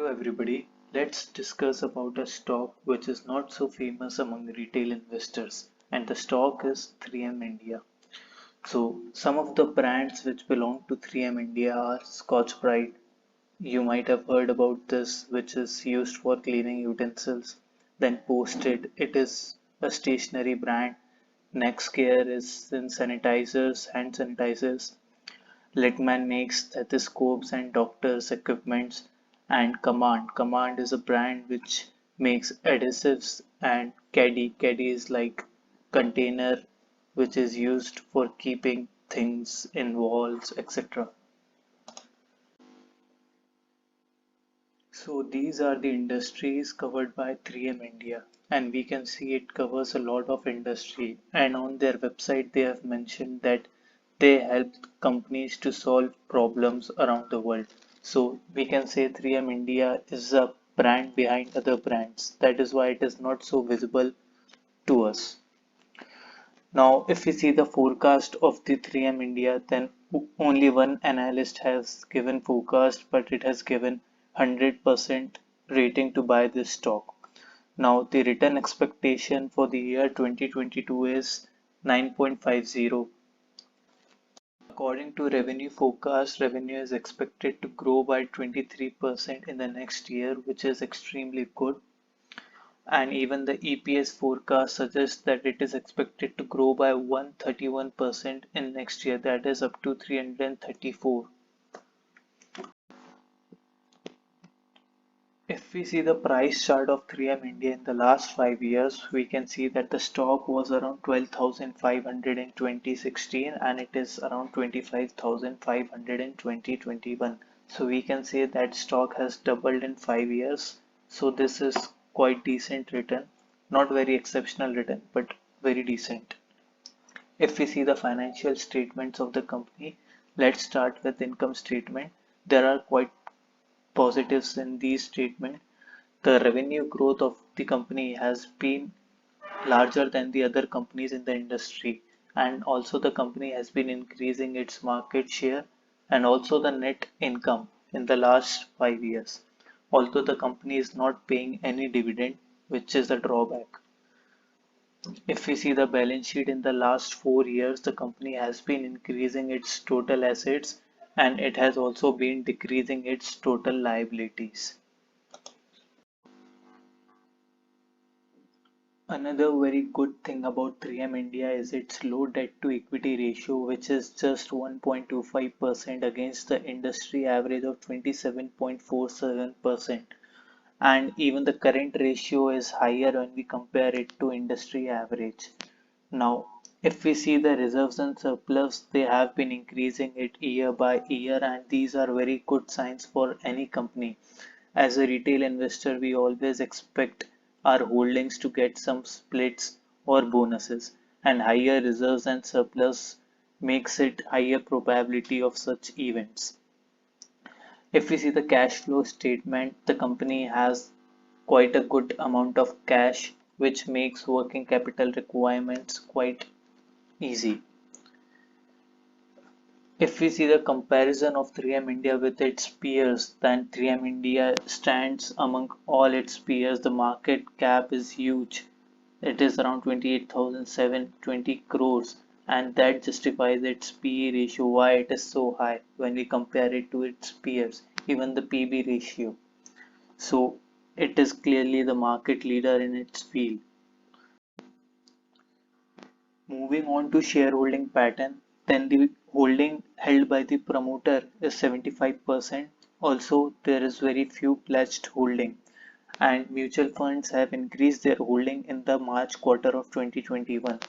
Hello everybody. Let's discuss about a stock which is not so famous among retail investors, and the stock is 3M India. So some of the brands which belong to 3M India are Scotch Brite. You might have heard about this, which is used for cleaning utensils. Then Post-it, it is a stationery brand. Nexcare is in sanitizers, hand sanitizers. Letman makes stethoscopes and doctors' equipments, and Command. Command is a brand which makes adhesives, and Caddy. Caddy is like container which is used for keeping things in walls, etc. So these are the industries covered by 3M India, and we can see it covers a lot of industry. And on their website, they have mentioned that they help companies to solve problems around the world. So we can say 3M India is a brand behind other brands. That is why it is not so visible to us. Now, if we see the forecast of the 3M India, then only one analyst has given forecast, but it has given 100% rating to buy this stock. Now, the return expectation for the year 2022 is 9.50. According to revenue forecast, revenue is expected to grow by 23% in the next year, which is extremely good. And even the EPS forecast suggests that it is expected to grow by 131% in next year, that is up to 334. If we see the price chart of 3M India in the last 5 years, we can see that the stock was around 12,500 in 2016 and it is around 25,500 in 2021. So we can say that stock has doubled in 5 years. So this is quite decent return, not very exceptional return, but very decent. If we see the financial statements of the company, let's start with income statement. There are quite positives in these statements. The revenue growth of the company has been larger than the other companies in the industry, and also the company has been increasing its market share and also the net income in the last 5 years. Although the company is not paying any dividend, which is a drawback. If we see the balance sheet in the last 4 years, the company has been increasing its total assets and it has also been decreasing its total liabilities. Another very good thing about 3M India is its low debt to equity ratio, which is just 1.25% against the industry average of 27.47%. And even the current ratio is higher when we compare it to industry average. Now, if we see the reserves and surplus, they have been increasing it year by year, and these are very good signs for any company. As a retail investor, we always expect our holdings to get some splits or bonuses, and higher reserves and surplus makes it higher probability of such events. If we see the cash flow statement, the company has quite a good amount of cash, which makes working capital requirements quite easy. If we see the comparison of 3M India with its peers, then 3M India stands among all its peers. The market cap is huge. It is around 28,720 crores, and that justifies its PE ratio, why it is so high when we compare it to its peers, even the PB ratio. So it is clearly the market leader in its field. Moving on to shareholding pattern, then the holding held by the promoter is 75%. Also, there is very few pledged holding, and mutual funds have increased their holding in the March quarter of 2021.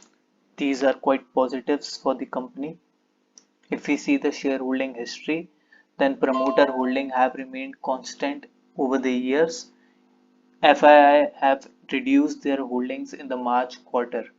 These are quite positives for the company. If we see the shareholding history, then promoter holding have remained constant over the years. FII have reduced their holdings in the March quarter,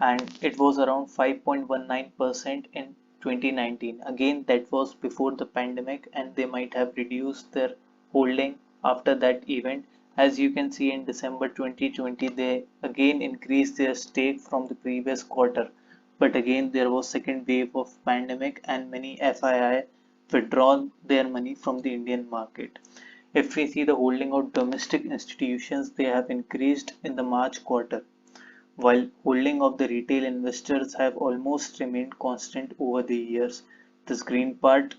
and it was around 5.19% in 2019. Again, that was before the pandemic, and they might have reduced their holding after that event. As you can see, in December 2020, they again increased their stake from the previous quarter. But again, there was second wave of pandemic and many FII withdrawn their money from the Indian market. If we see the holding of domestic institutions, they have increased in the March quarter, while holding of the retail investors have almost remained constant over the years. This green part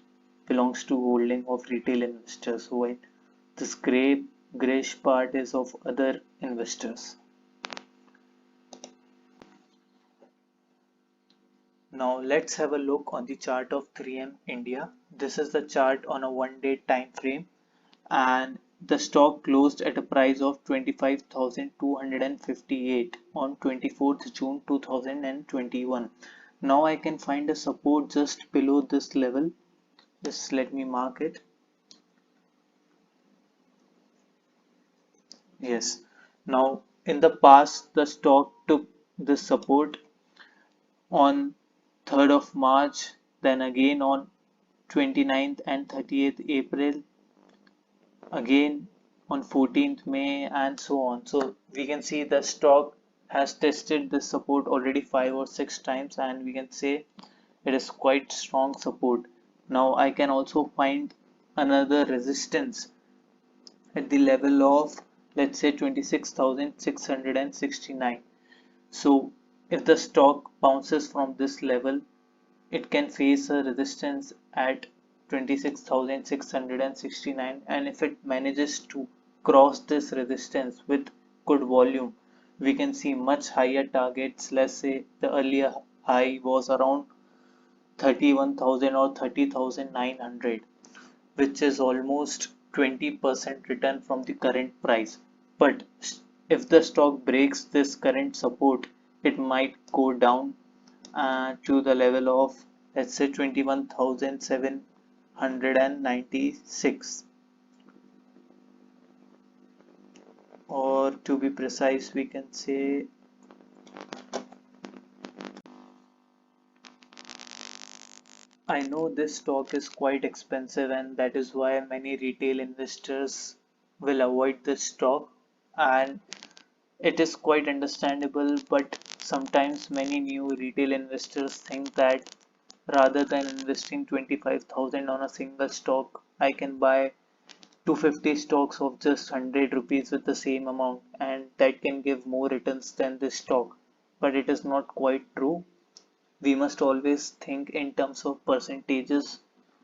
belongs to holding of retail investors, while this grayish part is of other investors. Now let's have a look on the chart of 3M India. This is the chart on a 1 day time frame, and the stock closed at a price of 25,258 on 24th June 2021. Now I can find a support just below this level. Just let me mark it. Yes. Now in the past the stock took this support on 3rd of March, then again on 29th and 30th April, again on 14th May, and so on. So we can see the stock has tested this support already 5 or 6 times, and we can say it is quite strong support. Now I can also find another resistance at the level of, let's say, 26,669. So if the stock bounces from this level, it can face a resistance at 26,669, and if it manages to cross this resistance with good volume, we can see much higher targets. Let's say the earlier high was around 31,000 or 30,900, which is almost 20% return from the current price. But if the stock breaks this current support, it might go down to the level of, let's say, 21,796, or to be precise we can say, I know this stock is quite expensive, and that is why many retail investors will avoid this stock, and it is quite understandable. But sometimes many new retail investors think that rather than investing 25,000 on a single stock, I can buy 250 stocks of just 100 rupees with the same amount, and that can give more returns than this stock. But it is not quite true. We must always think in terms of percentages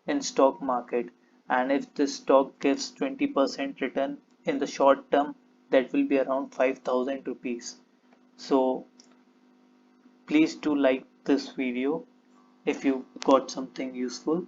in stock market, and if this stock gives 20% return in the short term, that will be around 5,000 rupees. So please do like this video if you got something useful.